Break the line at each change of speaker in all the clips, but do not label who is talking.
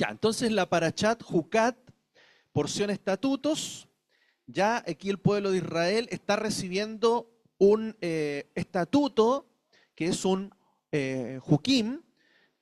Ya, entonces la Parashat Jucat, porción estatutos, ya aquí el pueblo de Israel está recibiendo un estatuto que es un Jukim,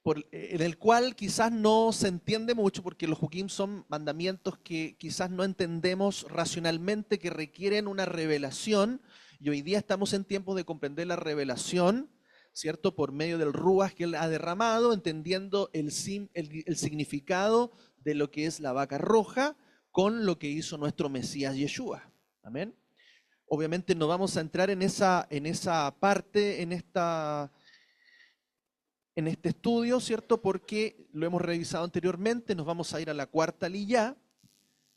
en el cual quizás no se entiende mucho, porque los Jukim son mandamientos que quizás no entendemos racionalmente, que requieren una revelación, y hoy día estamos en tiempos de comprender la revelación, ¿cierto? Por medio del Ruach que Él ha derramado, entendiendo el significado de lo que es la vaca roja con lo que hizo nuestro Mesías Yeshua. Amén. Obviamente no vamos a entrar en esa parte, en este estudio, ¿cierto? Porque lo hemos revisado anteriormente, nos vamos a ir a la cuarta liyá.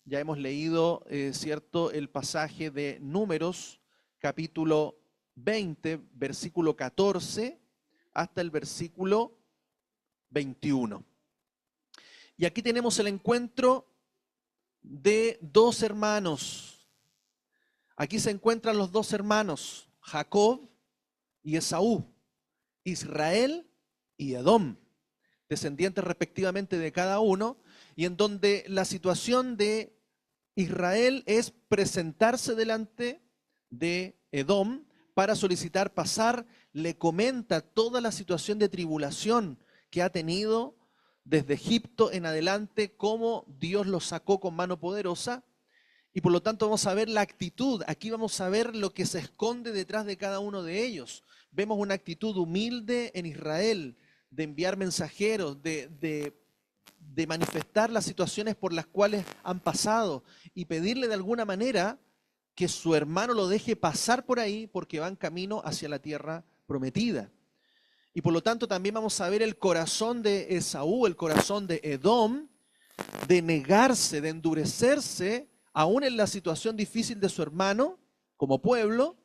Ya hemos leído, ¿cierto?, el pasaje de Números, capítulo 20, versículo 14, hasta el versículo 21. Y aquí tenemos el encuentro de dos hermanos. Aquí se encuentran los dos hermanos, Jacob y Esaú, Israel y Edom, descendientes respectivamente de cada uno, y en donde la situación de Israel es presentarse delante de Edom para solicitar pasar, le comenta toda la situación de tribulación que ha tenido desde Egipto en adelante, cómo Dios los sacó con mano poderosa, y por lo tanto vamos a ver la actitud, aquí vamos a ver lo que se esconde detrás de cada uno de ellos. Vemos una actitud humilde en Israel, de enviar mensajeros, de manifestar las situaciones por las cuales han pasado y pedirle de alguna manera que su hermano lo deje pasar por ahí porque van camino hacia la tierra prometida. Y por lo tanto también vamos a ver el corazón de Esaú, el corazón de Edom, de negarse, de endurecerse, aún en la situación difícil de su hermano, como pueblo,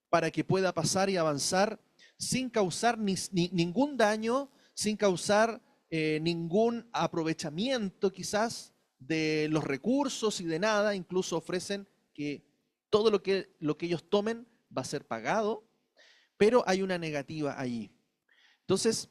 para que pueda pasar y avanzar sin causar ningún daño, sin causar ningún aprovechamiento quizás de los recursos y de nada. Incluso ofrecen que todo lo que ellos tomen va a ser pagado, pero hay una negativa allí. Entonces,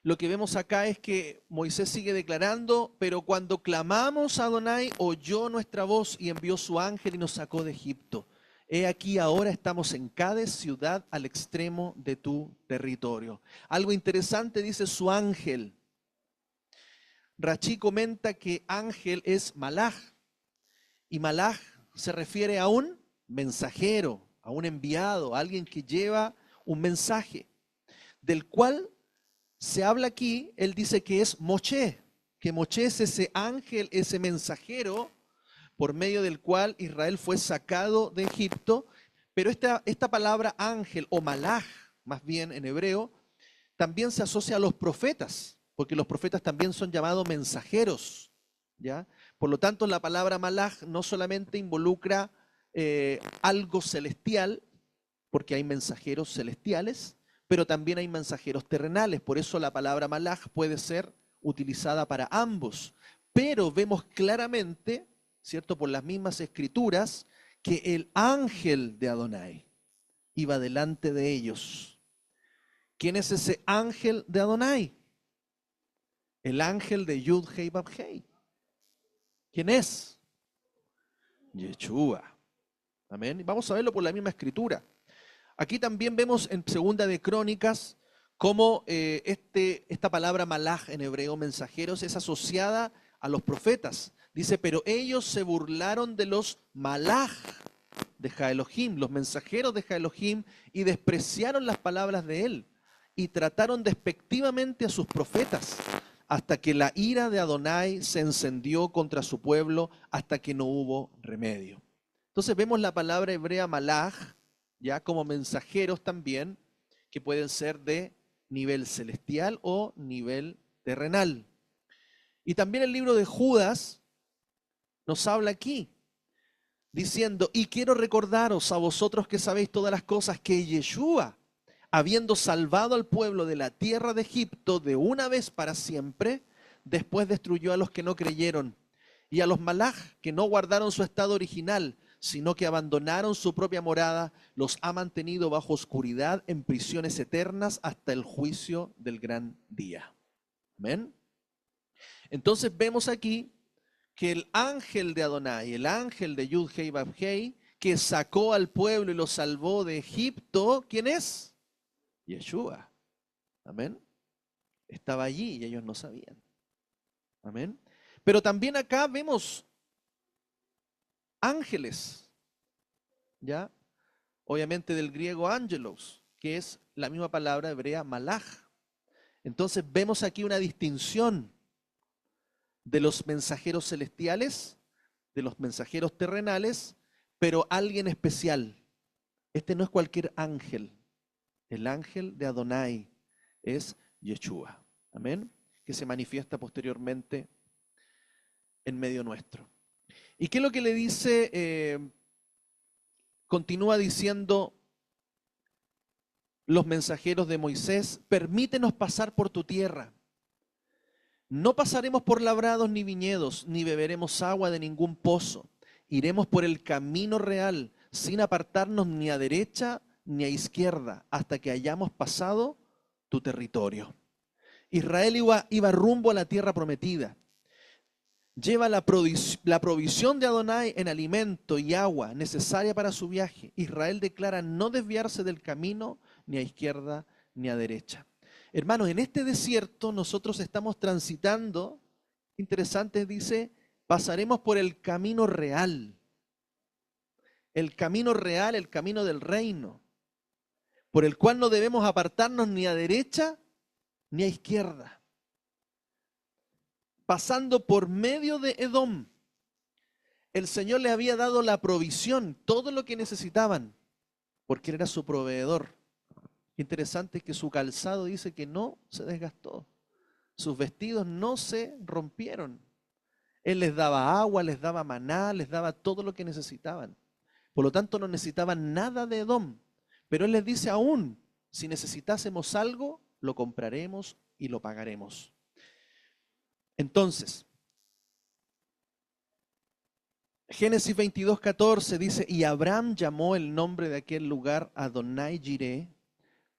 lo que vemos acá es que Moisés sigue declarando, pero cuando clamamos a Adonai, oyó nuestra voz y envió su ángel y nos sacó de Egipto. He aquí ahora estamos en Cades, ciudad al extremo de tu territorio. Algo interesante dice su ángel. Rachi comenta que ángel es malaj, y malaj se refiere a un mensajero, a un enviado, a alguien que lleva un mensaje, del cual se habla aquí. Él dice que es Moshe, que Moshe es ese ángel, ese mensajero por medio del cual Israel fue sacado de Egipto. Pero esta palabra ángel o malaj, más bien en hebreo, también se asocia a los profetas, porque los profetas también son llamados mensajeros, ¿ya? Por lo tanto, la palabra malaj no solamente involucra algo celestial, porque hay mensajeros celestiales, pero también hay mensajeros terrenales. Por eso la palabra malaj puede ser utilizada para ambos. Pero vemos claramente, ¿cierto?, por las mismas escrituras, que el ángel de Adonai iba delante de ellos. ¿Quién es ese ángel de Adonai? El ángel de Yud-Hei Bab-Hei. ¿Quién es? Yeshua. Amén. Vamos a verlo por la misma escritura. Aquí también vemos en Segunda de Crónicas cómo esta palabra malaj en hebreo, mensajeros, es asociada a los profetas. Dice, pero ellos se burlaron de los malaj de Jaelohim, los mensajeros de Jaelohim, y despreciaron las palabras de él, y trataron despectivamente a sus profetas, hasta que la ira de Adonai se encendió contra su pueblo, hasta que no hubo remedio. Entonces vemos la palabra hebrea malaj, ya como mensajeros también, que pueden ser de nivel celestial o nivel terrenal. Y también el libro de Judas nos habla aquí, diciendo, y quiero recordaros a vosotros que sabéis todas las cosas, que Yeshua, habiendo salvado al pueblo de la tierra de Egipto de una vez para siempre, después destruyó a los que no creyeron, y a los malaj que no guardaron su estado original, sino que abandonaron su propia morada, los ha mantenido bajo oscuridad en prisiones eternas hasta el juicio del gran día. Amén. Entonces vemos aquí que el ángel de Adonai, el ángel de Yud-Hei Vav-Hei, que sacó al pueblo y lo salvó de Egipto, ¿quién es? Yeshua. Amén. Estaba allí y ellos no sabían. Amén. Pero también acá vemos ángeles, ¿ya? Obviamente del griego angelos, que es la misma palabra hebrea malach. Entonces vemos aquí una distinción de los mensajeros celestiales, de los mensajeros terrenales, pero alguien especial. Este no es cualquier ángel. El ángel de Adonai es Yeshua. Amén. Que se manifiesta posteriormente en medio nuestro. ¿Y qué es lo que le dice? Continúa diciendo los mensajeros de Moisés: permítenos pasar por tu tierra. No pasaremos por labrados ni viñedos, ni beberemos agua de ningún pozo. Iremos por el camino real, sin apartarnos ni a derecha ni a izquierda, hasta que hayamos pasado tu territorio. Israel iba rumbo a la tierra prometida. Lleva la provisión de Adonai en alimento y agua necesaria para su viaje. Israel declara no desviarse del camino ni a izquierda ni a derecha. Hermanos, en este desierto nosotros estamos transitando, interesante, dice, pasaremos por el camino real. El camino real, el camino del reino, por el cual no debemos apartarnos ni a derecha ni a izquierda. Pasando por medio de Edom. El Señor le había dado la provisión, todo lo que necesitaban, porque Él era su proveedor. Interesante que su calzado dice que no se desgastó. Sus vestidos no se rompieron. Él les daba agua, les daba maná, les daba todo lo que necesitaban. Por lo tanto, no necesitaban nada de Edom. Pero Él les dice aún, si necesitásemos algo, lo compraremos y lo pagaremos. Entonces, Génesis 22:14 dice, y Abraham llamó el nombre de aquel lugar Adonai Jireh,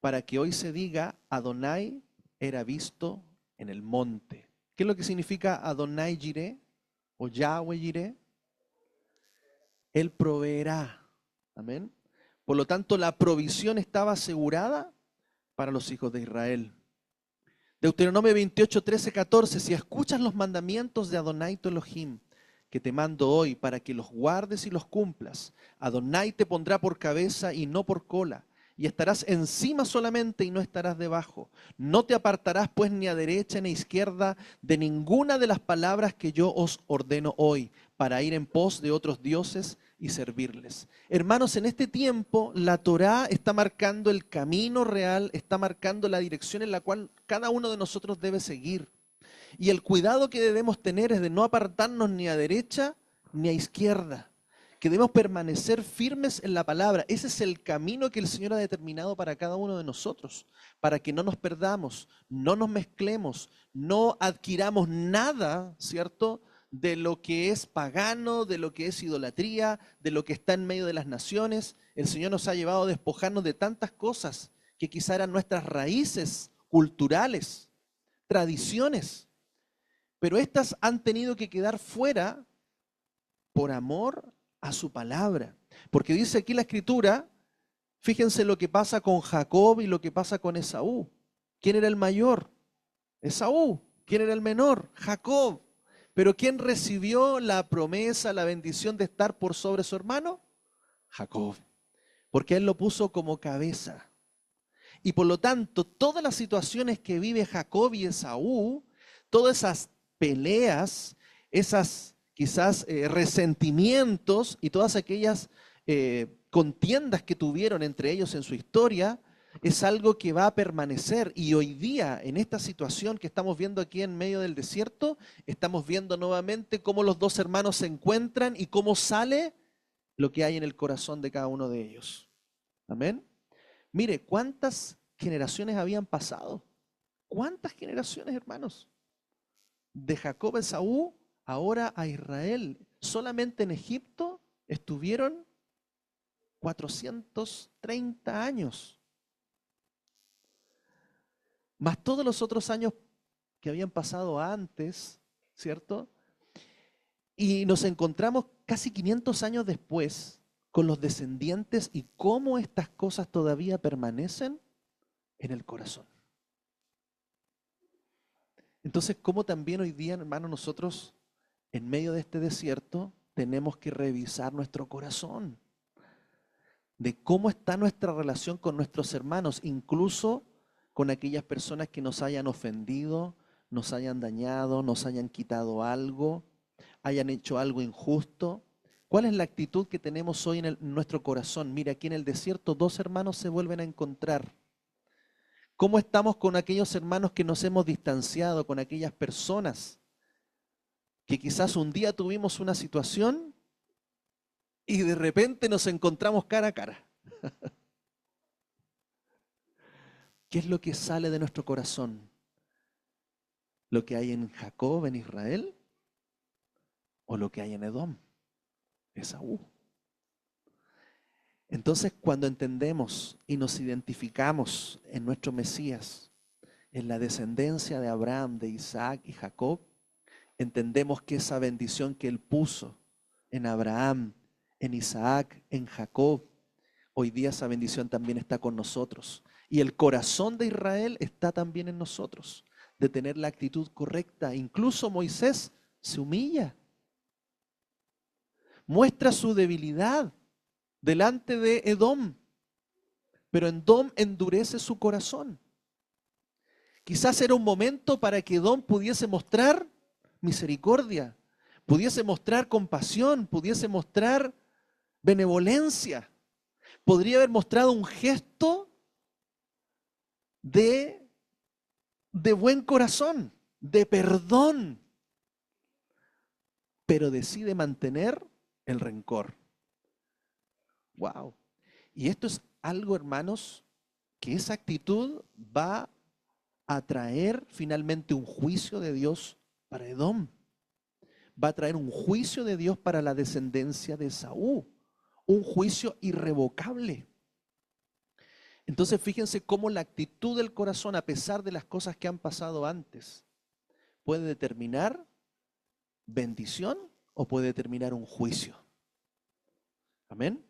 para que hoy se diga, Adonai era visto en el monte. ¿Qué es lo que significa Adonai Jireh o Yahweh Jireh? Él proveerá. Amén. Por lo tanto, la provisión estaba asegurada para los hijos de Israel. Deuteronomio 28, 13, 14. Si escuchas los mandamientos de Adonai tu Elohim, que te mando hoy para que los guardes y los cumplas, Adonai te pondrá por cabeza y no por cola, y estarás encima solamente y no estarás debajo. No te apartarás pues ni a derecha ni a izquierda de ninguna de las palabras que yo os ordeno hoy, para ir en pos de otros dioses y servirles. Hermanos, en este tiempo la Torá está marcando el camino real, está marcando la dirección en la cual cada uno de nosotros debe seguir. Y el cuidado que debemos tener es de no apartarnos ni a derecha ni a izquierda, que debemos permanecer firmes en la palabra. Ese es el camino que el Señor ha determinado para cada uno de nosotros, para que no nos perdamos, no nos mezclemos, no adquiramos nada, ¿cierto?, de lo que es pagano, de lo que es idolatría, de lo que está en medio de las naciones. El Señor nos ha llevado a despojarnos de tantas cosas que quizá eran nuestras raíces culturales, tradiciones, pero estas han tenido que quedar fuera por amor a su palabra. Porque dice aquí la Escritura, fíjense lo que pasa con Jacob y lo que pasa con Esaú. ¿Quién era el mayor? Esaú. ¿Quién era el menor? Jacob. Pero ¿quién recibió la promesa, la bendición de estar por sobre su hermano? Jacob. Porque él lo puso como cabeza. Y por lo tanto, todas las situaciones que vive Jacob y Esaú, todas esas peleas, esas quizás resentimientos y todas aquellas contiendas que tuvieron entre ellos en su historia, es algo que va a permanecer. Y hoy día, en esta situación que estamos viendo aquí en medio del desierto, estamos viendo nuevamente cómo los dos hermanos se encuentran y cómo sale lo que hay en el corazón de cada uno de ellos. Amén. Mire, ¿cuántas generaciones habían pasado? ¿Cuántas generaciones, hermanos? De Jacob a Esaú, ahora a Israel. Solamente en Egipto estuvieron 430 años. Más todos los otros años que habían pasado antes, ¿cierto? Y nos encontramos casi 500 años después con los descendientes y cómo estas cosas todavía permanecen en el corazón. Entonces, cómo también hoy día, hermanos, nosotros en medio de este desierto tenemos que revisar nuestro corazón, de cómo está nuestra relación con nuestros hermanos, incluso con aquellas personas que nos hayan ofendido, nos hayan dañado, nos hayan quitado algo, hayan hecho algo injusto. ¿Cuál es la actitud que tenemos hoy en nuestro corazón? Mira, aquí en el desierto 2 hermanos se vuelven a encontrar. ¿Cómo estamos con aquellos hermanos que nos hemos distanciado, con aquellas personas que quizás un día tuvimos una situación y de repente nos encontramos cara a cara? ¿Qué es lo que sale de nuestro corazón? ¿Lo que hay en Jacob, en Israel? ¿O lo que hay en Edom, Esaú? Entonces, cuando entendemos y nos identificamos en nuestro Mesías, en la descendencia de Abraham, de Isaac y Jacob, entendemos que esa bendición que Él puso en Abraham, en Isaac, en Jacob, hoy día esa bendición también está con nosotros. Y el corazón de Israel está también en nosotros, de tener la actitud correcta. Incluso Moisés se humilla, muestra su debilidad delante de Edom, pero Edom endurece su corazón. Quizás era un momento para que Edom pudiese mostrar misericordia, pudiese mostrar compasión, pudiese mostrar benevolencia. Podría haber mostrado un gesto de buen corazón, de perdón, pero decide mantener el rencor. Wow. Y esto es algo, hermanos, que esa actitud va a traer finalmente un juicio de Dios para Edom. Va a traer un juicio de Dios para la descendencia de Esaú. Un juicio irrevocable. Entonces fíjense cómo la actitud del corazón, a pesar de las cosas que han pasado antes, puede determinar bendición o puede determinar un juicio. Amén.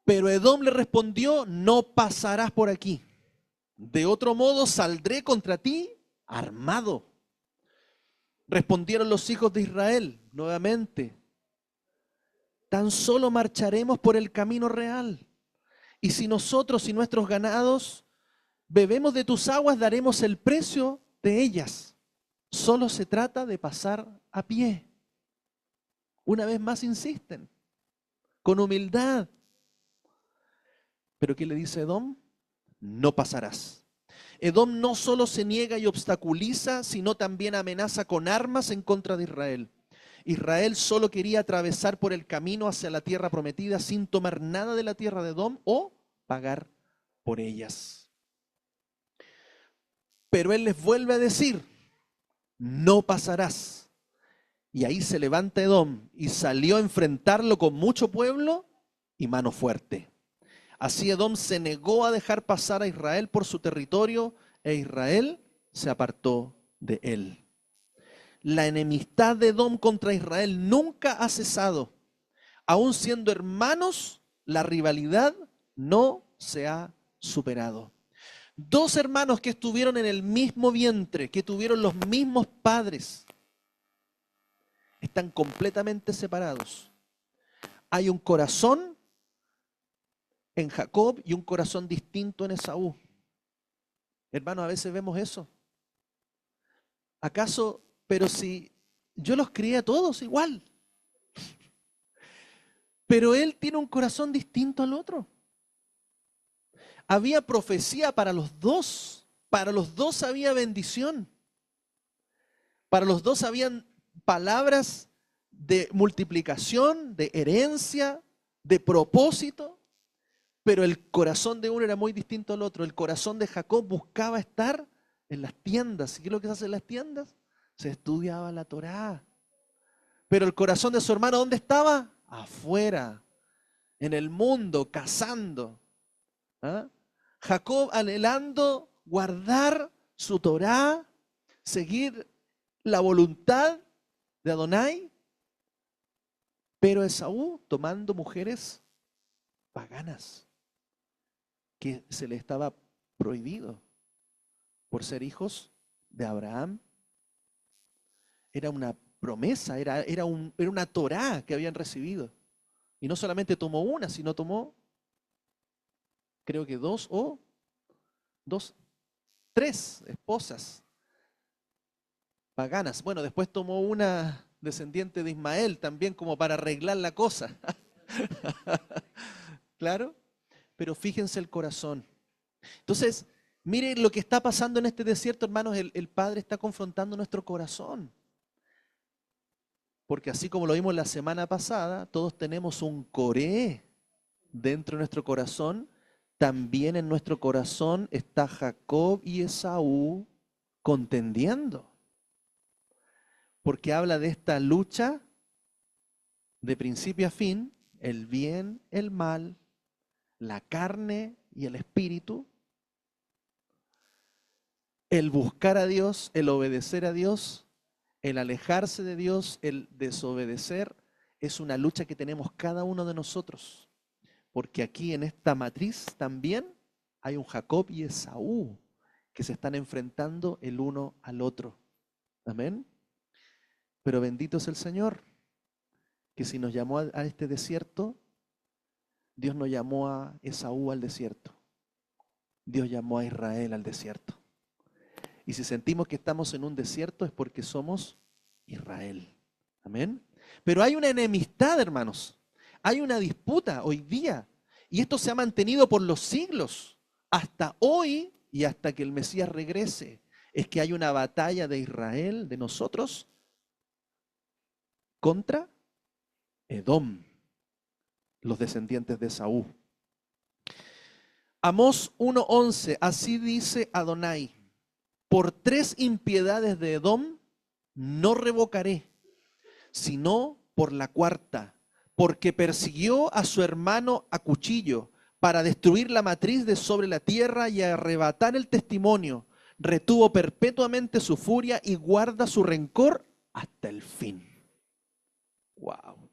Pero Edom le respondió: no pasarás por aquí. De otro modo saldré contra ti armado. Respondieron los hijos de Israel nuevamente: tan solo marcharemos por el camino real. Y si nosotros y nuestros ganados bebemos de tus aguas, daremos el precio de ellas. Solo se trata de pasar a pie. Una vez más insisten, con humildad. ¿Pero qué le dice Edom? No pasarás. Edom no solo se niega y obstaculiza, sino también amenaza con armas en contra de Israel. Israel solo quería atravesar por el camino hacia la tierra prometida sin tomar nada de la tierra de Edom o pagar por ellas. Pero él les vuelve a decir: no pasarás. Y ahí se levanta Edom y salió a enfrentarlo con mucho pueblo y mano fuerte. Así Edom se negó a dejar pasar a Israel por su territorio e Israel se apartó de él. La enemistad de Edom contra Israel nunca ha cesado. Aún siendo hermanos, la rivalidad no se ha superado. Dos hermanos que estuvieron en el mismo vientre, que tuvieron los mismos padres, están completamente separados. Hay un corazón en Jacob y un corazón distinto en Esaú. Hermanos, a veces vemos eso. ¿Acaso, pero si yo los crié a todos igual? Pero él tiene un corazón distinto al otro. Había profecía para los dos había bendición. Para los dos habían palabras de multiplicación, de herencia, de propósito. Pero el corazón de uno era muy distinto al otro. El corazón de Jacob buscaba estar en las tiendas. ¿Y qué es lo que se hace en las tiendas? Se estudiaba la Torá. Pero el corazón de su hermano, ¿dónde estaba? Afuera, en el mundo, cazando. ¿Ah? Jacob anhelando guardar su Torá, seguir la voluntad de Adonai, pero Esaú tomando mujeres paganas que se le estaba prohibido por ser hijos de Abraham. Era una promesa, era una Torá que habían recibido. Y no solamente tomó una, sino tomó, creo que tres esposas paganas. Bueno, después tomó una descendiente de Ismael también como para arreglar la cosa. Claro, pero fíjense el corazón. Entonces, mire lo que está pasando en este desierto, hermanos, el Padre está confrontando nuestro corazón. Porque así como lo vimos la semana pasada, todos tenemos un Coré dentro de nuestro corazón. También en nuestro corazón está Jacob y Esaú contendiendo. Porque habla de esta lucha de principio a fin, el bien, el mal, la carne y el espíritu, el buscar a Dios, el obedecer a Dios, el alejarse de Dios, el desobedecer, es una lucha que tenemos cada uno de nosotros. Porque aquí en esta matriz también hay un Jacob y Esaú que se están enfrentando el uno al otro. Amén. Pero bendito es el Señor, que si nos llamó a este desierto, Dios no llamó a Esaú al desierto. Dios llamó a Israel al desierto. Y si sentimos que estamos en un desierto es porque somos Israel. Amén. Pero hay una enemistad, hermanos. Hay una disputa hoy día. Y esto se ha mantenido por los siglos. Hasta hoy y hasta que el Mesías regrese. Es que hay una batalla de Israel, de nosotros, contra Edom, los descendientes de Esaú. Amós 1:11, así dice Adonai: por 3 impiedades de Edom no revocaré, sino por la cuarta, porque persiguió a su hermano a cuchillo para destruir la matriz de sobre la tierra y arrebatar el testimonio. Retuvo perpetuamente su furia y guarda su rencor hasta el fin. Wow.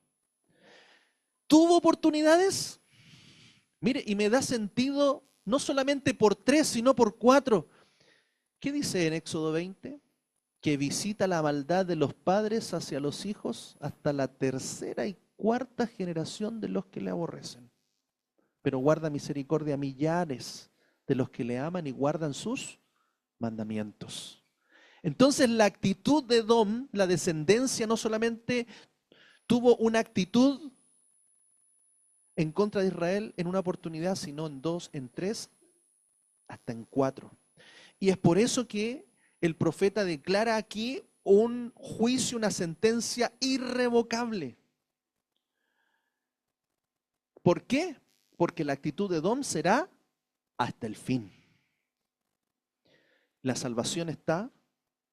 ¿Tuvo oportunidades? Mire, y me da sentido no solamente por 3, sino por 4. ¿Qué dice en Éxodo 20? Que visita la maldad de los padres hacia los hijos hasta la tercera y cuarta generación de los que le aborrecen. Pero guarda misericordia a millares de los que le aman y guardan sus mandamientos. Entonces la actitud de Edom, la descendencia, no solamente tuvo una actitud en contra de Israel en una oportunidad, sino en 2, en 3, hasta en 4. Y es por eso que el profeta declara aquí un juicio, una sentencia irrevocable. ¿Por qué? Porque la actitud de Edom será hasta el fin. La salvación está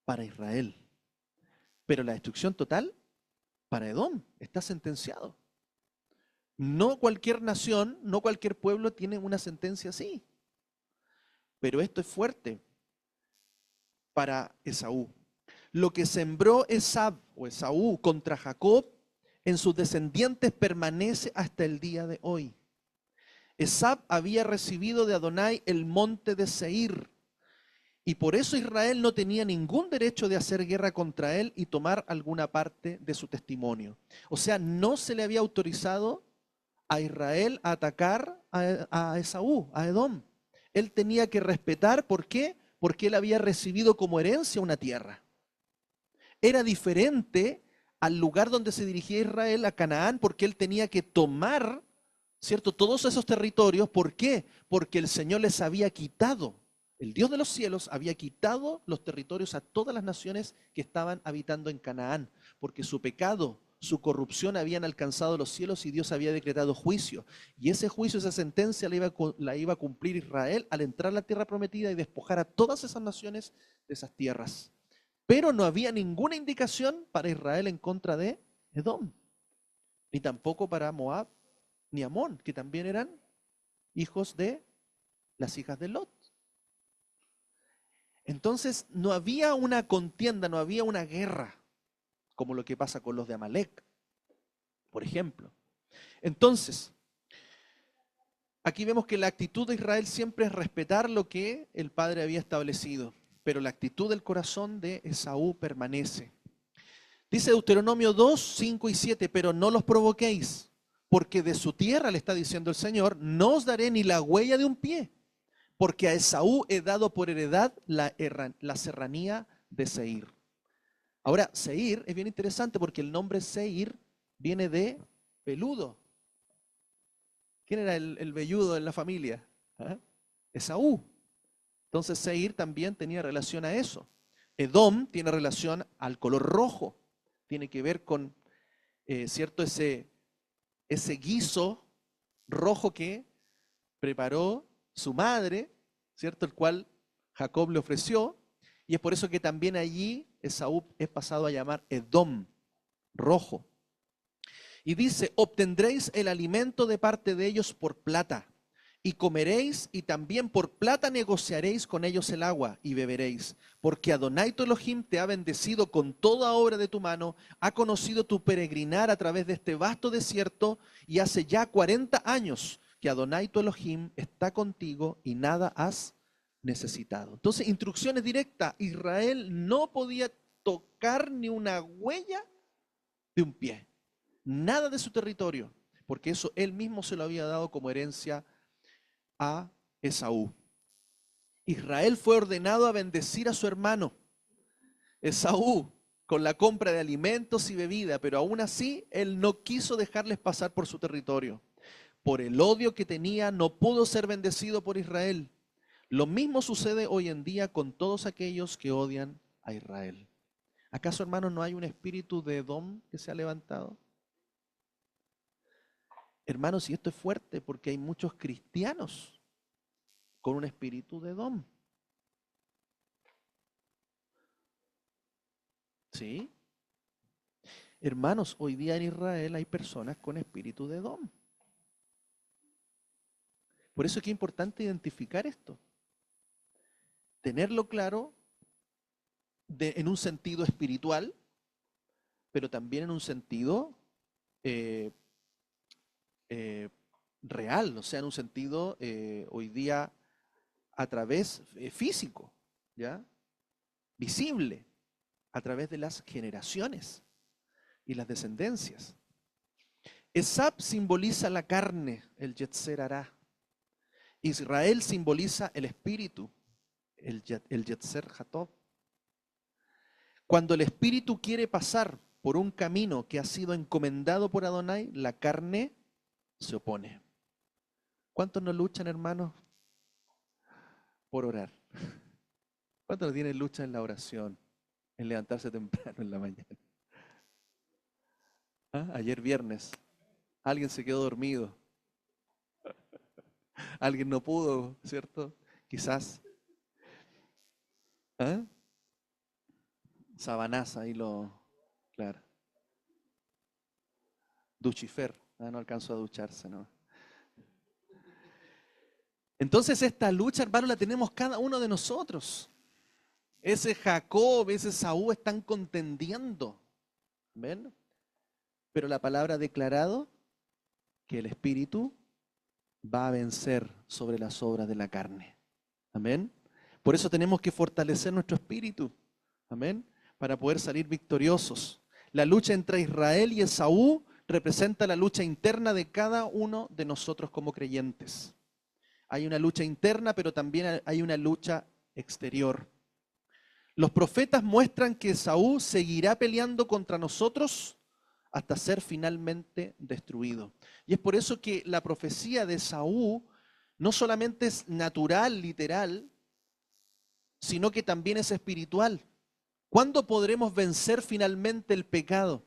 para Israel, pero la destrucción total para Edom está sentenciado. No cualquier nación, no cualquier pueblo tiene una sentencia así. Pero esto es fuerte para Esaú. Lo que sembró Esaú contra Jacob, en sus descendientes permanece hasta el día de hoy. Esab había recibido de Adonai el monte de Seir, y por eso Israel no tenía ningún derecho de hacer guerra contra él y tomar alguna parte de su testimonio. O sea, no se le había autorizado a Israel a atacar a Esaú, a Edom. Él tenía que respetar, ¿por qué? Porque él había recibido como herencia una tierra. Era diferente al lugar donde se dirigía Israel, a Canaán, porque él tenía que tomar, ¿cierto?, todos esos territorios. ¿Por qué? Porque el Señor les había quitado, el Dios de los cielos había quitado los territorios a todas las naciones que estaban habitando en Canaán, porque su pecado, su corrupción habían alcanzado los cielos y Dios había decretado juicio. Y ese juicio, esa sentencia la iba a cumplir Israel al entrar a la tierra prometida y despojar a todas esas naciones de esas tierras. Pero no había ninguna indicación para Israel en contra de Edom, ni tampoco para Moab, ni Amón, que también eran hijos de las hijas de Lot. Entonces no había una contienda, no había una guerra, como lo que pasa con los de Amalek, por ejemplo. Entonces, aquí vemos que la actitud de Israel siempre es respetar lo que el padre había establecido, pero la actitud del corazón de Esaú permanece. Dice Deuteronomio 2, 5 y 7, pero no los provoquéis, porque de su tierra, le está diciendo el Señor, no os daré ni la huella de un pie, porque a Esaú he dado por heredad la serranía de Seir. Ahora, Seir es bien interesante porque el nombre Seir viene de peludo. ¿Quién era el velludo en la familia? ¿Ah? Esaú. Entonces Seir también tenía relación a eso. Edom tiene relación al color rojo. Tiene que ver con, ¿cierto? Ese guiso rojo que preparó su madre, ¿cierto? El cual Jacob le ofreció. Y es por eso que también allí Esaú es pasado a llamar Edom, rojo. Y dice, obtendréis el alimento de parte de ellos por plata, y comeréis, y también por plata negociaréis con ellos el agua, y beberéis. Porque Adonai tu Elohim te ha bendecido con toda obra de tu mano, ha conocido tu peregrinar a través de este vasto desierto, y hace ya 40 años que Adonai tu Elohim está contigo, y nada has necesitado. Entonces, instrucciones directas. Israel no podía tocar ni una huella de un pie. Nada de su territorio, porque eso él mismo se lo había dado como herencia a Esaú. Israel fue ordenado a bendecir a su hermano Esaú con la compra de alimentos y bebida, pero aún así él no quiso dejarles pasar por su territorio. Por el odio que tenía, no pudo ser bendecido por Israel. Lo mismo sucede hoy en día con todos aquellos que odian a Israel. ¿Acaso, hermanos, no hay un espíritu de Edom que se ha levantado? Hermanos, y esto es fuerte porque hay muchos cristianos con un espíritu de Edom. ¿Sí? Hermanos, hoy día en Israel hay personas con espíritu de Edom. Por eso es que es importante identificar esto. Tenerlo claro en un sentido espiritual, pero también en un sentido eh, real, o sea, en un sentido hoy día a través físico, ¿ya? Visible, a través de las generaciones y las descendencias. Esab simboliza la carne, el Yetzer Hará. Israel simboliza el espíritu, el Yetzer Hatob. Cuando el espíritu quiere pasar por un camino que ha sido encomendado por Adonai, la carne se opone. ¿Cuántos no luchan, hermanos, por orar? ¿Cuántos no tienen lucha en la oración, en levantarse temprano en la mañana? ¿Ah? Ayer viernes, alguien se quedó dormido. Alguien no pudo, ¿cierto? Quizás. ¿Ah? Sabanaza, ahí claro. Duchifer. Ah, no alcanzó a ducharse, ¿no? Entonces esta lucha, hermano, la tenemos cada uno de nosotros. Ese Jacob, ese Saúl están contendiendo. ¿Ven? Pero la palabra ha declarado que el Espíritu va a vencer sobre las obras de la carne. Amén. Por eso tenemos que fortalecer nuestro espíritu. Amén. Para poder salir victoriosos. La lucha entre Israel y Esaú representa la lucha interna de cada uno de nosotros como creyentes. Hay una lucha interna, pero también hay una lucha exterior. Los profetas muestran que Esaú seguirá peleando contra nosotros hasta ser finalmente destruido. Y es por eso que la profecía de Esaú no solamente es natural, literal, sino que también es espiritual. ¿Cuándo podremos vencer finalmente el pecado?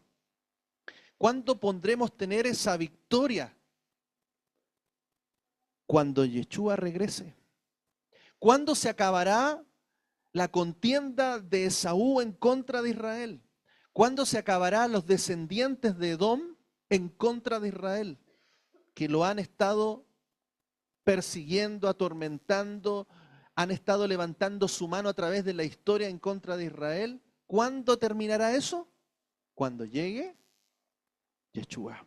¿Cuándo podremos tener esa victoria? Cuando Yeshua regrese. ¿Cuándo se acabará la contienda de Esaú en contra de Israel? ¿Cuándo se acabará los descendientes de Edom en contra de Israel? Que lo han estado persiguiendo, atormentando, han estado levantando su mano a través de la historia en contra de Israel. ¿Cuándo terminará eso? Cuando llegue Yeshua.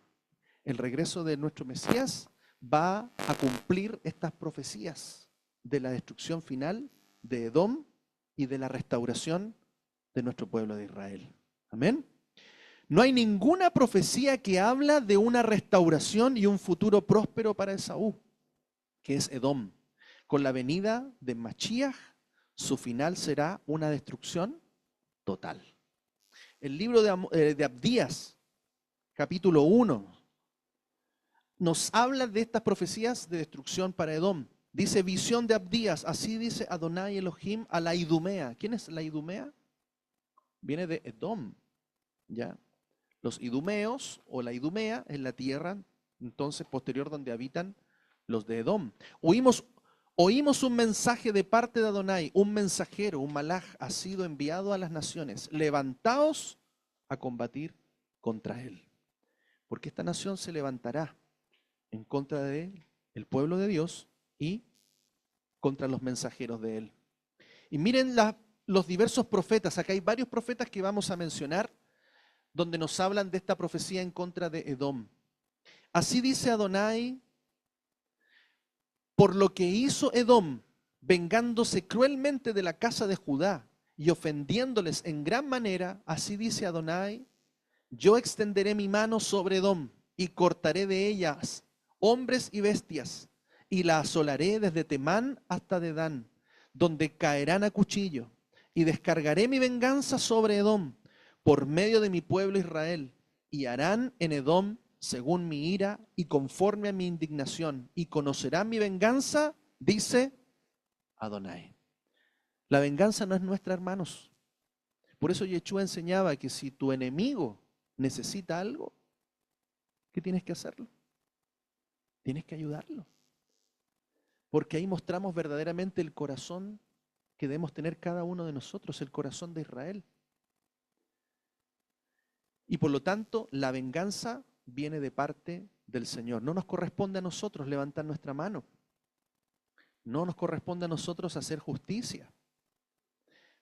El regreso de nuestro Mesías va a cumplir estas profecías de la destrucción final de Edom y de la restauración de nuestro pueblo de Israel. Amén. No hay ninguna profecía que habla de una restauración y un futuro próspero para Esaú, que es Edom. Con la venida de Mashiach, su final será una destrucción total. El libro de Abdías, capítulo 1, nos habla de estas profecías de destrucción para Edom. Dice, visión de Abdías, así dice Adonai Elohim a la Idumea. ¿Quién es la Idumea? Viene de Edom, ¿ya? Los idumeos o la Idumea es la tierra, entonces posterior donde habitan los de Edom. Oímos un mensaje de parte de Adonai, un mensajero, un malaj ha sido enviado a las naciones. Levantaos a combatir contra él. Porque esta nación se levantará en contra de el pueblo de Dios y contra los mensajeros de él. Y miren los diversos profetas, acá hay varios profetas que vamos a mencionar, donde nos hablan de esta profecía en contra de Edom. Así dice Adonai, por lo que hizo Edom, vengándose cruelmente de la casa de Judá y ofendiéndoles en gran manera, así dice Adonai, yo extenderé mi mano sobre Edom y cortaré de ellas hombres y bestias, y la asolaré desde Temán hasta Dedán, donde caerán a cuchillo, y descargaré mi venganza sobre Edom por medio de mi pueblo Israel, y harán en Edom según mi ira y conforme a mi indignación, y conocerán mi venganza, dice Adonai. La venganza no es nuestra, hermanos. Por eso Yeshua enseñaba que si tu enemigo necesita algo, ¿qué tienes que hacerlo? Tienes que ayudarlo. Porque ahí mostramos verdaderamente el corazón que debemos tener cada uno de nosotros, el corazón de Israel. Y por lo tanto, la venganza viene de parte del Señor. No nos corresponde a nosotros levantar nuestra mano. No nos corresponde a nosotros hacer justicia.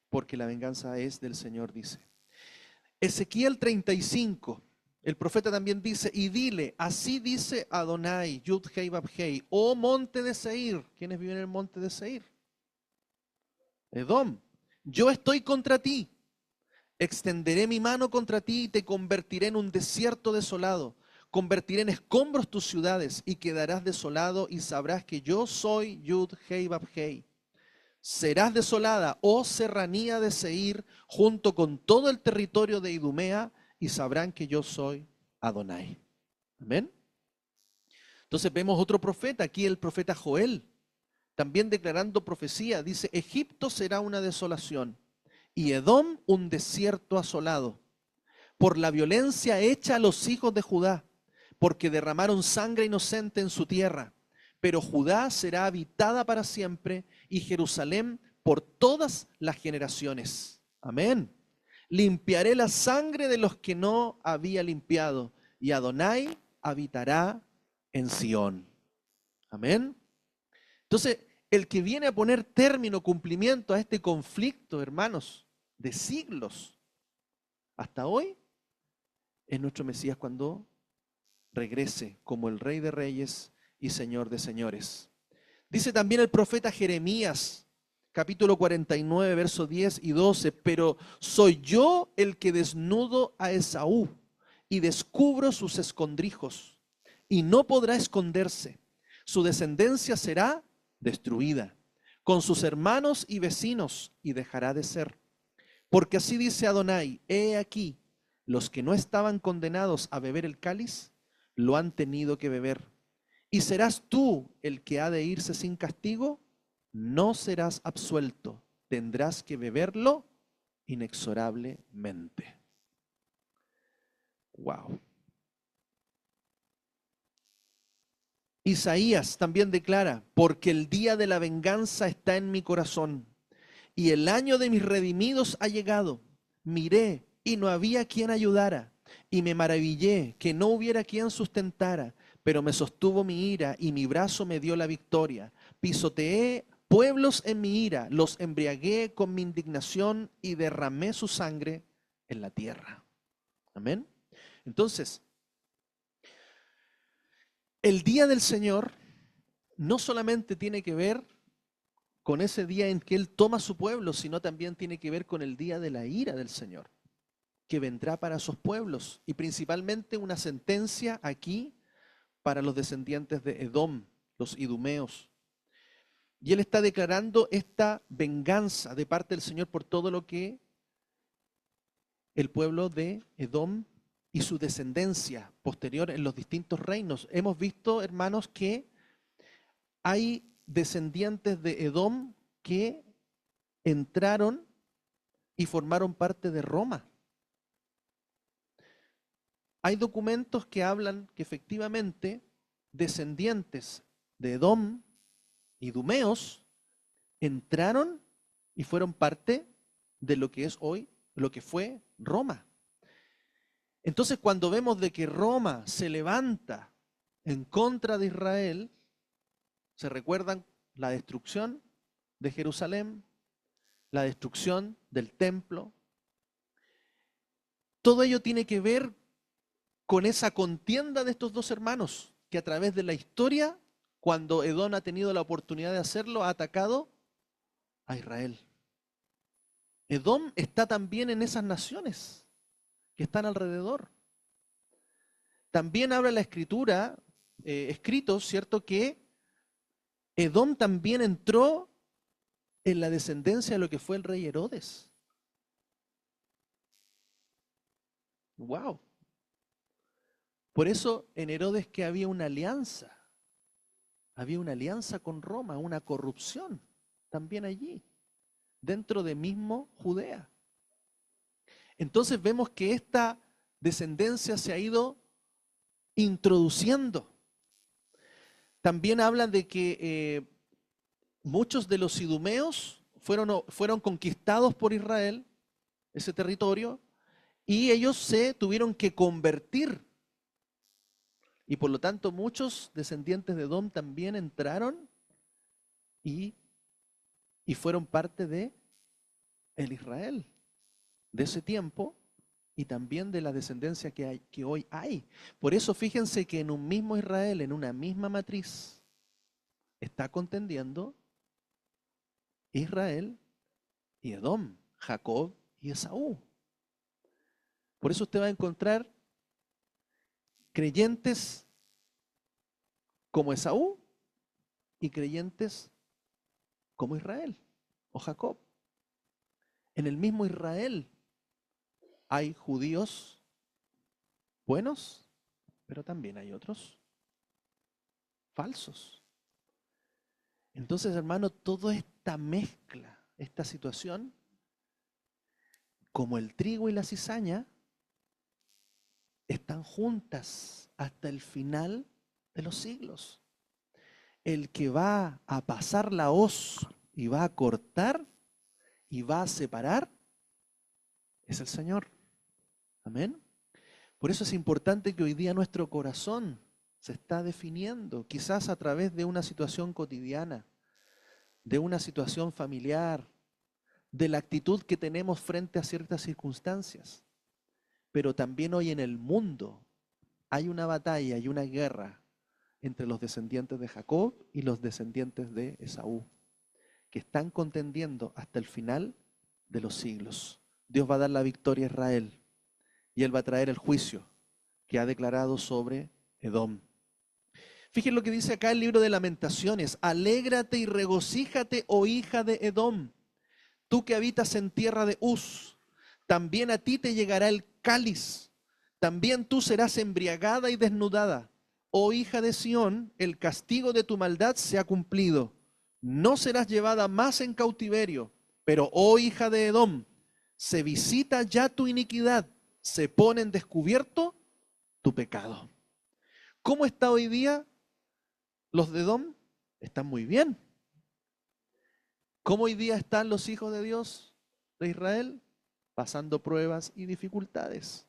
Porque la venganza es del Señor, dice. Ezequiel 35, el profeta también dice, y dile, así dice Adonai, Yud Hei Vav Hei, oh monte de Seir. ¿Quiénes viven en el monte de Seir? Edom. Yo estoy contra ti. Extenderé mi mano contra ti y te convertiré en un desierto desolado. Convertiré en escombros tus ciudades y quedarás desolado y sabrás que yo soy Yud Hei Vav Hei. Serás desolada, oh serranía de Seir, junto con todo el territorio de Idumea, y sabrán que yo soy Adonai. Amén. Entonces vemos otro profeta, aquí el profeta Joel, también declarando profecía. Dice, Egipto será una desolación y Edom un desierto asolado, por la violencia hecha a los hijos de Judá, porque derramaron sangre inocente en su tierra. Pero Judá será habitada para siempre y Jerusalén por todas las generaciones. Amén. Limpiaré la sangre de los que no había limpiado y Adonai habitará en Sión. Amén. Entonces, el que viene a poner término, cumplimiento a este conflicto, hermanos, de siglos hasta hoy, es nuestro Mesías cuando regrese como el Rey de Reyes y Señor de Señores. Dice también el profeta Jeremías, capítulo 49, versos 10 y 12, pero soy yo el que desnudo a Esaú y descubro sus escondrijos, y no podrá esconderse. Su descendencia será destruida, con sus hermanos y vecinos, y dejará de ser. Porque así dice Adonai, he aquí, los que no estaban condenados a beber el cáliz, lo han tenido que beber. ¿Y serás tú el que ha de irse sin castigo? No serás absuelto, tendrás que beberlo inexorablemente. Wow. Isaías también declara, porque el día de la venganza está en mi corazón y el año de mis redimidos ha llegado. Miré y no había quien ayudara y me maravillé que no hubiera quien sustentara, pero me sostuvo mi ira y mi brazo me dio la victoria. Pisoteé pueblos en mi ira, los embriagué con mi indignación y derramé su sangre en la tierra. Amén. Entonces, el día del Señor no solamente tiene que ver con ese día en que Él toma su pueblo, sino también tiene que ver con el día de la ira del Señor, que vendrá para sus pueblos, y principalmente una sentencia aquí para los descendientes de Edom, los idumeos. Y Él está declarando esta venganza de parte del Señor por todo lo que el pueblo de Edom y su descendencia posterior en los distintos reinos. Hemos visto, hermanos, que hay descendientes de Edom que entraron y formaron parte de Roma. Hay documentos que hablan que efectivamente descendientes de Edom, idumeos, entraron y fueron parte de lo que es hoy, lo que fue Roma. Entonces, cuando vemos de que Roma se levanta en contra de Israel, se recuerdan la destrucción de Jerusalén, la destrucción del templo. Todo ello tiene que ver con esa contienda de estos dos hermanos, que a través de la historia, cuando Edom ha tenido la oportunidad de hacerlo, ha atacado a Israel. Edom está también en esas naciones que están alrededor. También habla la escritura, escrito, ¿cierto?, que Edom también entró en la descendencia de lo que fue el rey Herodes. ¡Wow! Por eso en Herodes que había una alianza con Roma, una corrupción también allí, dentro de mismo Judea. Entonces vemos que esta descendencia se ha ido introduciendo. También hablan de que muchos de los idumeos fueron conquistados por Israel, ese territorio, y ellos se tuvieron que convertir. Y por lo tanto muchos descendientes de Edom también entraron y fueron parte de el Israel de ese tiempo y también de la descendencia que hoy hay. Por eso fíjense que en un mismo Israel, en una misma matriz, está contendiendo Israel y Edom, Jacob y Esaú. Por eso usted va a encontrar creyentes como Esaú y creyentes como Israel o Jacob. En el mismo Israel hay judíos buenos, pero también hay otros falsos. Entonces, hermano, toda esta mezcla, esta situación, como el trigo y la cizaña, están juntas hasta el final de los siglos. El que va a pasar la hoz y va a cortar y va a separar es el Señor. Amén. Por eso es importante que hoy día nuestro corazón se está definiendo, quizás a través de una situación cotidiana, de una situación familiar, de la actitud que tenemos frente a ciertas circunstancias. Pero también hoy en el mundo hay una batalla y una guerra entre los descendientes de Jacob y los descendientes de Esaú, que están contendiendo hasta el final de los siglos. Dios va a dar la victoria a Israel y Él va a traer el juicio que ha declarado sobre Edom. Fíjense lo que dice acá el libro de Lamentaciones. Alégrate y regocíjate, oh hija de Edom, tú que habitas en tierra de Uz. También a ti te llegará el cáliz, también tú serás embriagada y desnudada. Oh hija de Sión, el castigo de tu maldad se ha cumplido. No serás llevada más en cautiverio, pero oh hija de Edom, se visita ya tu iniquidad, se pone en descubierto tu pecado. ¿Cómo está hoy día los de Edom? Están muy bien. ¿Cómo hoy día están los hijos de Dios de Israel? Pasando pruebas y dificultades.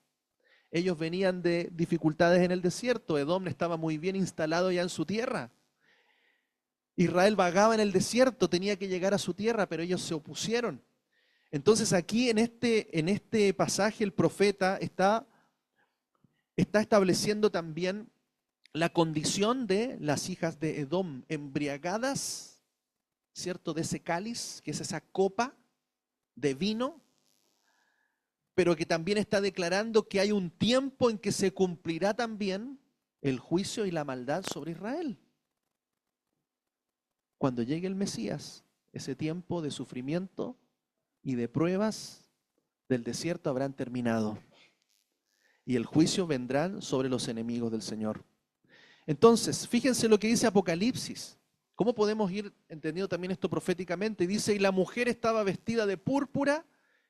Ellos venían de dificultades en el desierto. Edom estaba muy bien instalado ya en su tierra. Israel vagaba en el desierto, tenía que llegar a su tierra, pero ellos se opusieron. Entonces aquí en este pasaje el profeta está estableciendo también la condición de las hijas de Edom, embriagadas, ¿cierto? De ese cáliz, que es esa copa de vino, pero que también está declarando que hay un tiempo en que se cumplirá también el juicio y la maldad sobre Israel. Cuando llegue el Mesías, ese tiempo de sufrimiento y de pruebas del desierto habrán terminado. Y el juicio vendrá sobre los enemigos del Señor. Entonces, fíjense lo que dice Apocalipsis. ¿Cómo podemos ir entendiendo también esto proféticamente? Dice, y la mujer estaba vestida de púrpura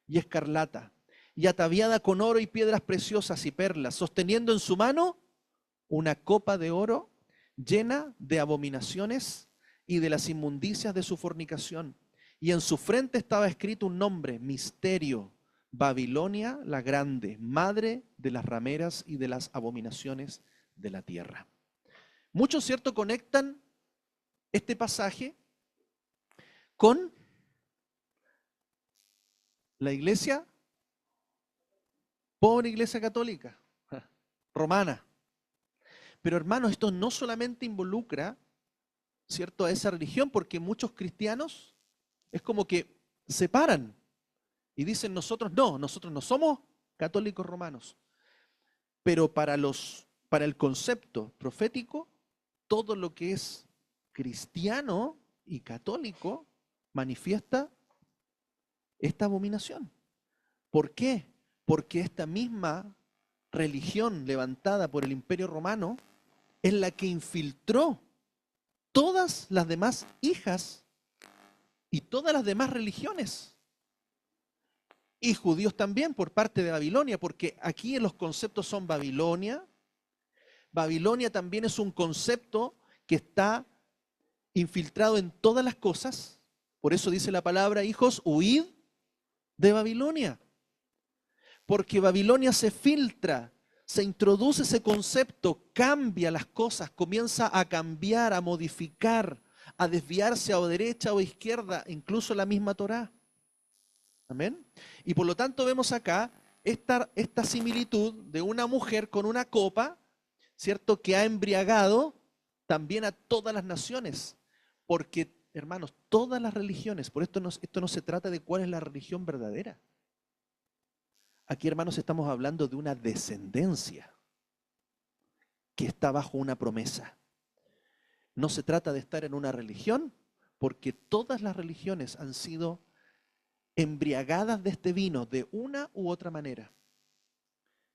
y escarlata, y ataviada con oro y piedras preciosas y perlas, sosteniendo en su mano una copa de oro llena de abominaciones y de las inmundicias de su fornicación. Y en su frente estaba escrito un nombre, Misterio, Babilonia la Grande, madre de las rameras y de las abominaciones de la tierra. Muchos, ¿cierto?, conectan este pasaje con la iglesia, pobre iglesia católica, romana. Pero hermanos, esto no solamente involucra, ¿cierto?, a esa religión, porque muchos cristianos es como que separan y dicen nosotros no somos católicos romanos. Pero para el concepto profético, todo lo que es cristiano y católico manifiesta esta abominación. ¿Por qué? Porque esta misma religión levantada por el Imperio Romano es la que infiltró todas las demás hijas y todas las demás religiones. Y judíos también por parte de Babilonia, porque aquí los conceptos son Babilonia. Babilonia también es un concepto que está infiltrado en todas las cosas. Por eso dice la palabra, hijos, huid de Babilonia. Porque Babilonia se filtra, se introduce ese concepto, cambia las cosas, comienza a cambiar, a modificar, a desviarse a derecha o a izquierda, incluso la misma Torá. Amén. Y por lo tanto vemos acá esta similitud de una mujer con una copa, ¿cierto?, que ha embriagado también a todas las naciones. Porque, hermanos, todas las religiones, por esto no se trata de cuál es la religión verdadera. Aquí, hermanos, estamos hablando de una descendencia que está bajo una promesa. No se trata de estar en una religión, porque todas las religiones han sido embriagadas de este vino de una u otra manera.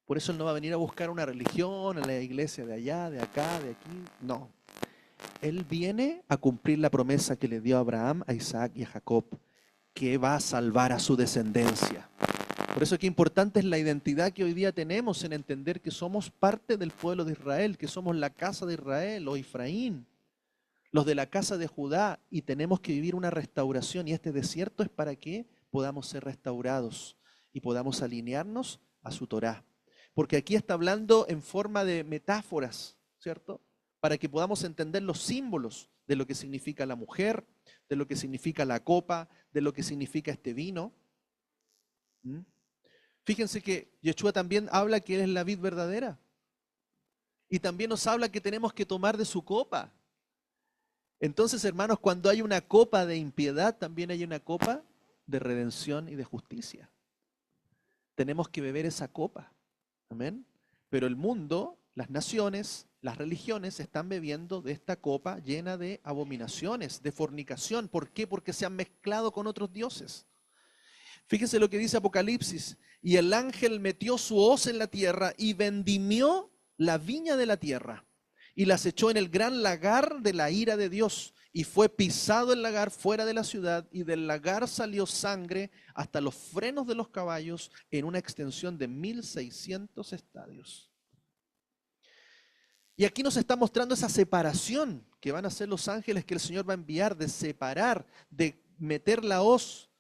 Por eso él no va a venir a buscar una religión en la iglesia de allá, de acá, de aquí. No. Él viene a cumplir la promesa que le dio a Abraham, a Isaac y a Jacob, que va a salvar a su descendencia. Por eso qué importante es la identidad que hoy día tenemos en entender que somos parte del pueblo de Israel, que somos la casa de Israel o Efraín, los de la casa de Judá, y tenemos que vivir una restauración. Y este desierto es para que podamos ser restaurados y podamos alinearnos a su Torá. Porque aquí está hablando en forma de metáforas, ¿cierto? Para que podamos entender los símbolos de lo que significa la mujer, de lo que significa la copa, de lo que significa este vino. Fíjense que Yeshua también habla que Él es la vid verdadera. Y también nos habla que tenemos que tomar de su copa. Entonces, hermanos, cuando hay una copa de impiedad, también hay una copa de redención y de justicia. Tenemos que beber esa copa. Amén. Pero el mundo, las naciones, las religiones están bebiendo de esta copa llena de abominaciones, de fornicación. ¿Por qué? Porque se han mezclado con otros dioses. Fíjense lo que dice Apocalipsis. Y el ángel metió su hoz en la tierra y vendimió la viña de la tierra y las echó en el gran lagar de la ira de Dios. Y fue pisado el lagar fuera de la ciudad, y del lagar salió sangre hasta los frenos de los caballos en una extensión de 1600 estadios. Y aquí nos está mostrando esa separación que van a hacer los ángeles que el Señor va a enviar, de separar, de meter la hoz.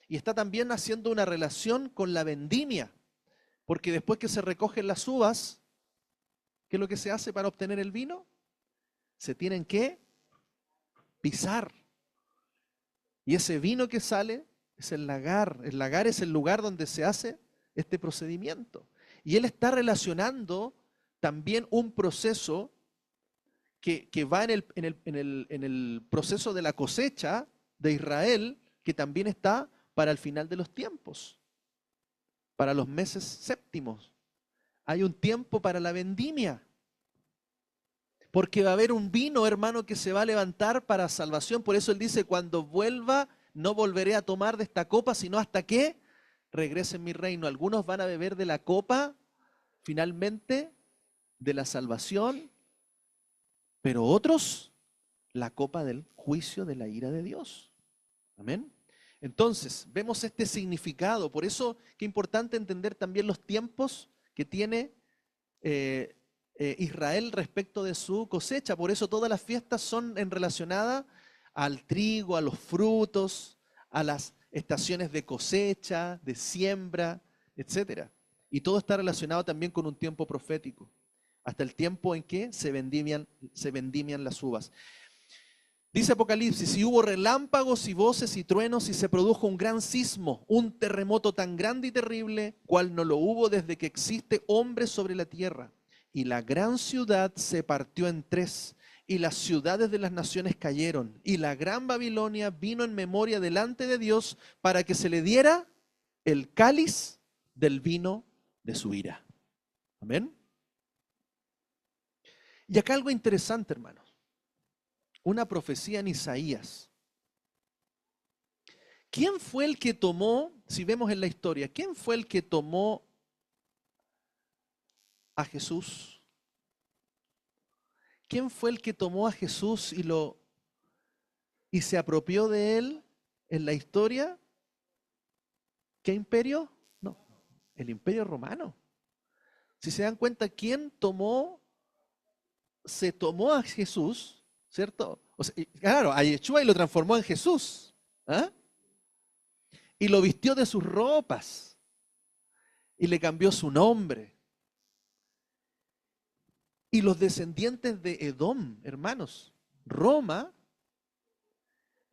Y está también haciendo una relación con la vendimia, porque después que se recogen las uvas, ¿qué es lo que se hace para obtener el vino? Se tienen que pisar. Y ese vino que sale es el lagar. El lagar es el lugar donde se hace este procedimiento. Y él está relacionando también un proceso que va en el proceso de la cosecha de Israel, que también está para el final de los tiempos, para los meses séptimos. Hay un tiempo para la vendimia, porque va a haber un vino, hermano, que se va a levantar para salvación. Por eso él dice, cuando vuelva, no volveré a tomar de esta copa, sino hasta que regrese en mi reino. Algunos van a beber de la copa, finalmente, de la salvación, pero otros, la copa del juicio de la ira de Dios. Amén. Entonces, vemos este significado. Por eso que es importante entender también los tiempos que tiene Israel respecto de su cosecha. Por eso todas las fiestas son relacionadas al trigo, a los frutos, a las estaciones de cosecha, de siembra, etc. Y todo está relacionado también con un tiempo profético, hasta el tiempo en que se vendimian las uvas. Dice Apocalipsis, y hubo relámpagos y voces y truenos y se produjo un gran sismo, un terremoto tan grande y terrible, cual no lo hubo desde que existe hombre sobre la tierra. Y la gran ciudad se partió en tres, y las ciudades de las naciones cayeron, y la gran Babilonia vino en memoria delante de Dios para que se le diera el cáliz del vino de su ira. Amén. Y acá algo interesante, hermanos. Una profecía en Isaías. ¿Quién fue el que tomó, si vemos en la historia, quién fue el que tomó a Jesús? ¿Quién fue el que tomó a Jesús y se apropió de él en la historia? ¿Qué imperio? No, el imperio romano. Si se dan cuenta, ¿quién se tomó a Jesús, ¿cierto? O sea, claro, a Yeshua y lo transformó en Jesús. ¿Ah? Y lo vistió de sus ropas y le cambió su nombre. Y los descendientes de Edom, hermanos, Roma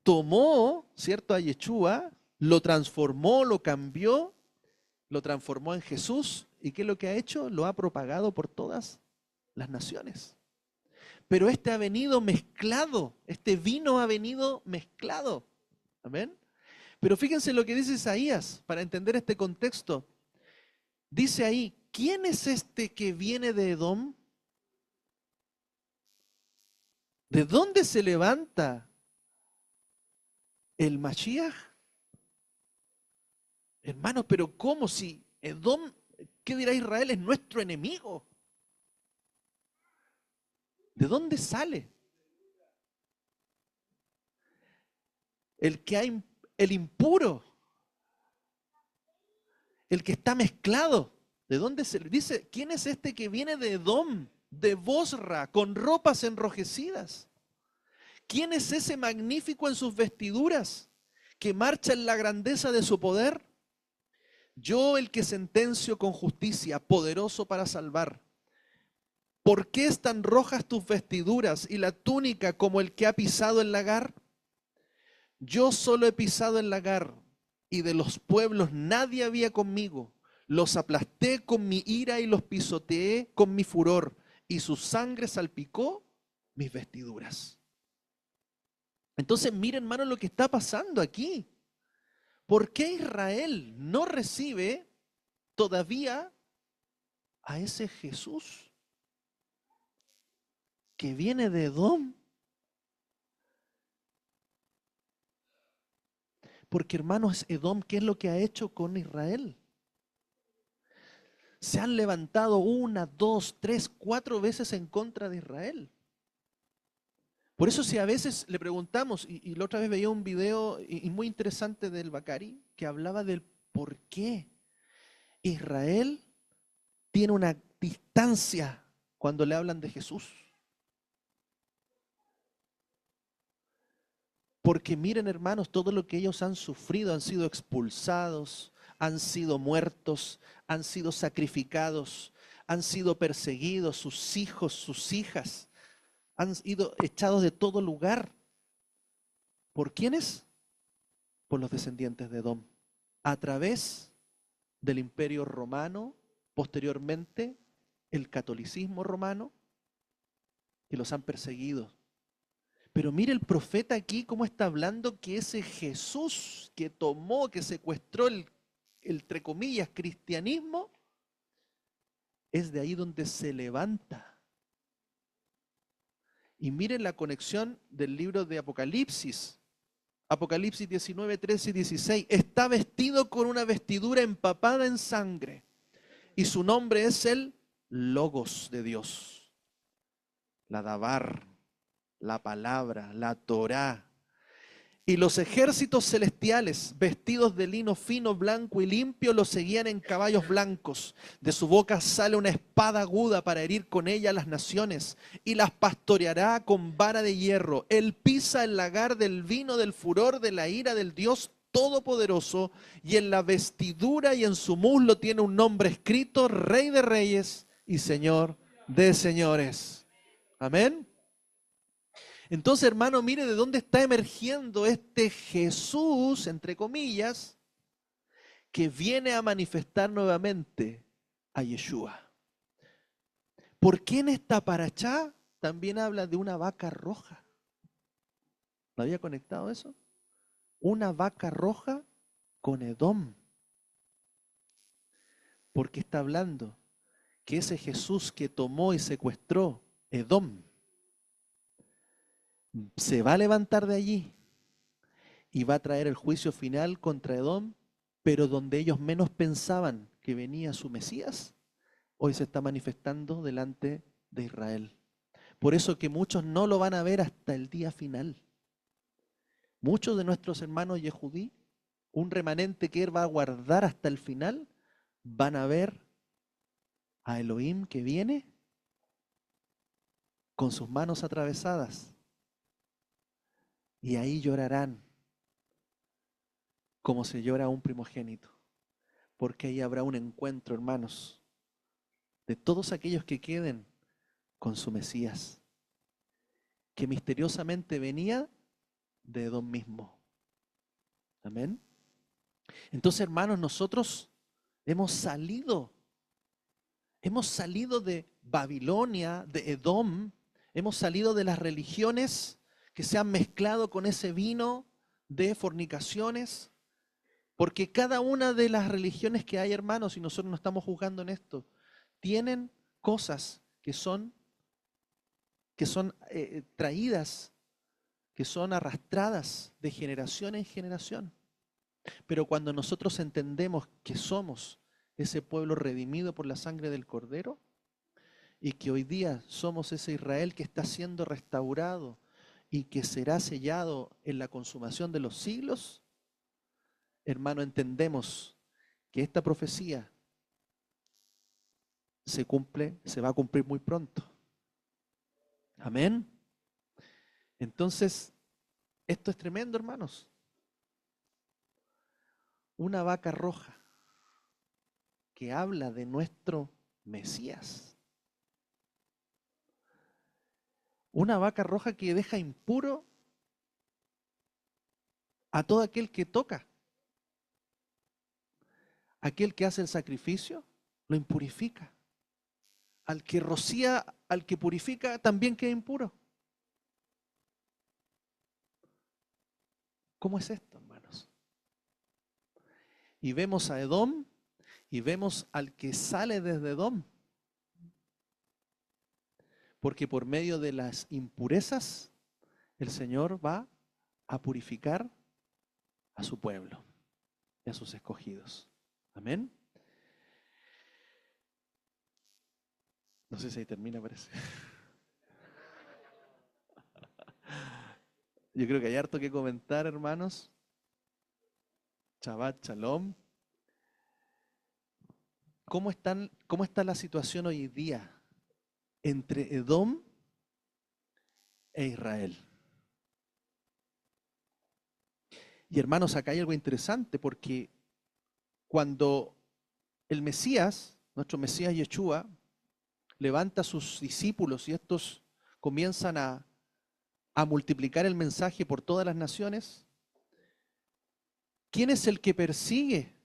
tomó, ¿cierto?, a Yeshua, lo transformó, lo cambió, lo transformó en Jesús. ¿Y qué es lo que ha hecho? Lo ha propagado por todas las naciones. Pero este ha venido mezclado, este vino ha venido mezclado. Amén. Pero fíjense lo que dice Isaías para entender este contexto. Dice ahí, ¿quién es este que viene de Edom? ¿De dónde se levanta el Mashiach? Hermanos, pero ¿cómo si Edom, qué dirá Israel, es nuestro enemigo? ¿De dónde sale? El impuro, el que está mezclado. ¿De dónde se dice? ¿Quién es este que viene de Edom, de Bosra, con ropas enrojecidas? ¿Quién es ese magnífico en sus vestiduras, que marcha en la grandeza de su poder? Yo, el que sentencio con justicia, poderoso para salvar. ¿Por qué están rojas tus vestiduras y la túnica como el que ha pisado el lagar? Yo solo he pisado el lagar, y de los pueblos nadie había conmigo. Los aplasté con mi ira y los pisoteé con mi furor, y su sangre salpicó mis vestiduras. Entonces, miren, hermano, lo que está pasando aquí. ¿Por qué Israel no recibe todavía a ese Jesús que viene de Edom? Porque, hermanos, Edom, ¿qué es lo que ha hecho con Israel? Se han levantado 1, 2, 3, 4 veces en contra de Israel. Por eso si a veces le preguntamos, y la otra vez veía un video y muy interesante del Bacari, que hablaba del por qué Israel tiene una distancia cuando le hablan de Jesús. Porque miren, hermanos, todo lo que ellos han sufrido, han sido expulsados, han sido muertos, han sido sacrificados, han sido perseguidos, sus hijos, sus hijas, han sido echados de todo lugar. ¿Por quiénes? Por los descendientes de Edom, a través del Imperio Romano, posteriormente el catolicismo romano, que los han perseguido. Pero mire el profeta aquí cómo está hablando que ese Jesús que tomó, que secuestró el entre comillas, cristianismo, es de ahí donde se levanta. Y miren la conexión del libro de Apocalipsis. Apocalipsis 19, 13 y 16. Está vestido con una vestidura empapada en sangre. Y su nombre es el Logos de Dios. La Dabar, la palabra, la Torá. Y los ejércitos celestiales, vestidos de lino fino, blanco y limpio, los seguían en caballos blancos. De su boca sale una espada aguda para herir con ella a las naciones, y las pastoreará con vara de hierro. Él pisa el lagar del vino del furor de la ira del Dios Todopoderoso, y en la vestidura y en su muslo tiene un nombre escrito: Rey de Reyes y Señor de Señores. Amén. Entonces, hermano, mire de dónde está emergiendo este Jesús, entre comillas, que viene a manifestar nuevamente a Yeshua. ¿Por qué en esta parachá también habla de una vaca roja? ¿No había conectado eso? Una vaca roja con Edom. Porque está hablando que ese Jesús que tomó y secuestró Edom se va a levantar de allí y va a traer el juicio final contra Edom, pero donde ellos menos pensaban que venía su Mesías, hoy se está manifestando delante de Israel. Por eso que muchos no lo van a ver hasta el día final. Muchos de nuestros hermanos yehudí, un remanente que él va a guardar hasta el final, van a ver a Elohim que viene con sus manos atravesadas. Y ahí llorarán como se llora a un primogénito. Porque ahí habrá un encuentro, hermanos, de todos aquellos que queden con su Mesías, que misteriosamente venía de Edom mismo. Amén. Entonces, hermanos, nosotros hemos salido de Babilonia, de Edom, hemos salido de las religiones que se han mezclado con ese vino de fornicaciones, porque cada una de las religiones que hay, hermanos, y nosotros no estamos juzgando en esto, tienen cosas que son traídas, que son arrastradas de generación en generación. Pero cuando nosotros entendemos que somos ese pueblo redimido por la sangre del Cordero y que hoy día somos ese Israel que está siendo restaurado y que será sellado en la consumación de los siglos, hermano, entendemos que esta profecía se va a cumplir muy pronto. Amén. Entonces, esto es tremendo, hermanos. Una vaca roja que habla de nuestro Mesías. Una vaca roja que deja impuro a todo aquel que toca. Aquel que hace el sacrificio, lo impurifica. Al que rocía, al que purifica, también queda impuro. ¿Cómo es esto, hermanos? Y vemos a Edom y vemos al que sale desde Edom. Porque por medio de las impurezas, el Señor va a purificar a su pueblo y a sus escogidos. Amén. No sé si ahí termina, parece. Yo creo que hay harto que comentar, hermanos. Shabbat Shalom. ¿Cómo está la situación hoy día entre Edom e Israel? Y hermanos, acá hay algo interesante porque cuando el Mesías, nuestro Mesías Yeshua, levanta a sus discípulos y estos comienzan a a multiplicar el mensaje por todas las naciones. ¿Quién es el que persigue?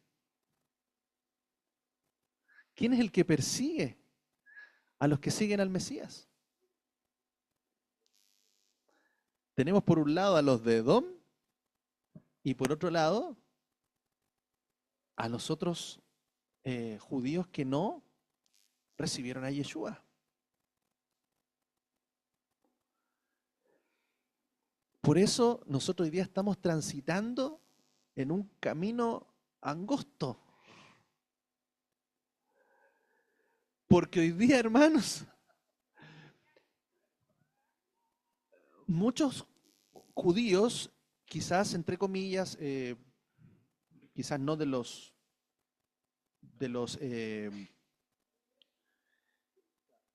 ¿Quién es el que persigue a los que siguen al Mesías? Tenemos por un lado a los de Edom y por otro lado a los otros judíos que no recibieron a Yeshua. Por eso nosotros hoy día estamos transitando en un camino angosto. Porque hoy día, hermanos, muchos judíos, quizás entre comillas, quizás no de los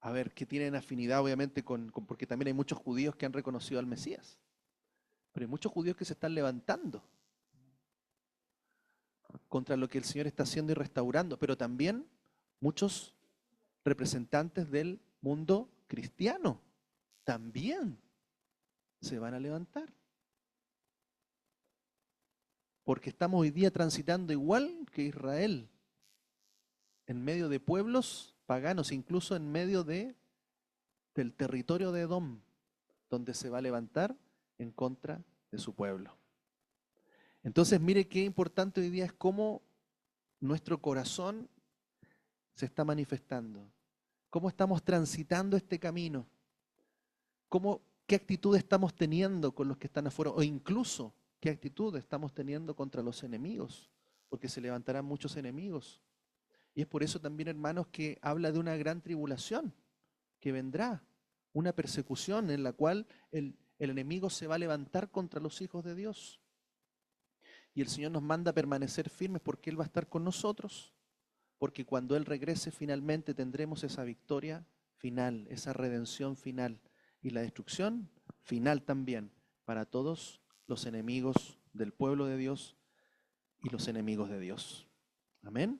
a ver, que tienen afinidad obviamente porque también hay muchos judíos que han reconocido al Mesías, pero hay muchos judíos que se están levantando contra lo que el Señor está haciendo y restaurando, pero también muchos representantes del mundo cristiano también se van a levantar. Porque estamos hoy día transitando igual que Israel, en medio de pueblos paganos, incluso en medio del territorio de Edom, donde se va a levantar en contra de su pueblo. Entonces, mire qué importante hoy día es cómo nuestro corazón se está manifestando, cómo estamos transitando este camino, qué actitud estamos teniendo con los que están afuera, o incluso qué actitud estamos teniendo contra los enemigos, porque se levantarán muchos enemigos. Y es por eso también, hermanos, que habla de una gran tribulación que vendrá, una persecución en la cual el enemigo se va a levantar contra los hijos de Dios. Y el Señor nos manda a permanecer firmes porque Él va a estar con nosotros, porque cuando Él regrese finalmente tendremos esa victoria final, esa redención final y la destrucción final también para todos los enemigos del pueblo de Dios y los enemigos de Dios. Amén.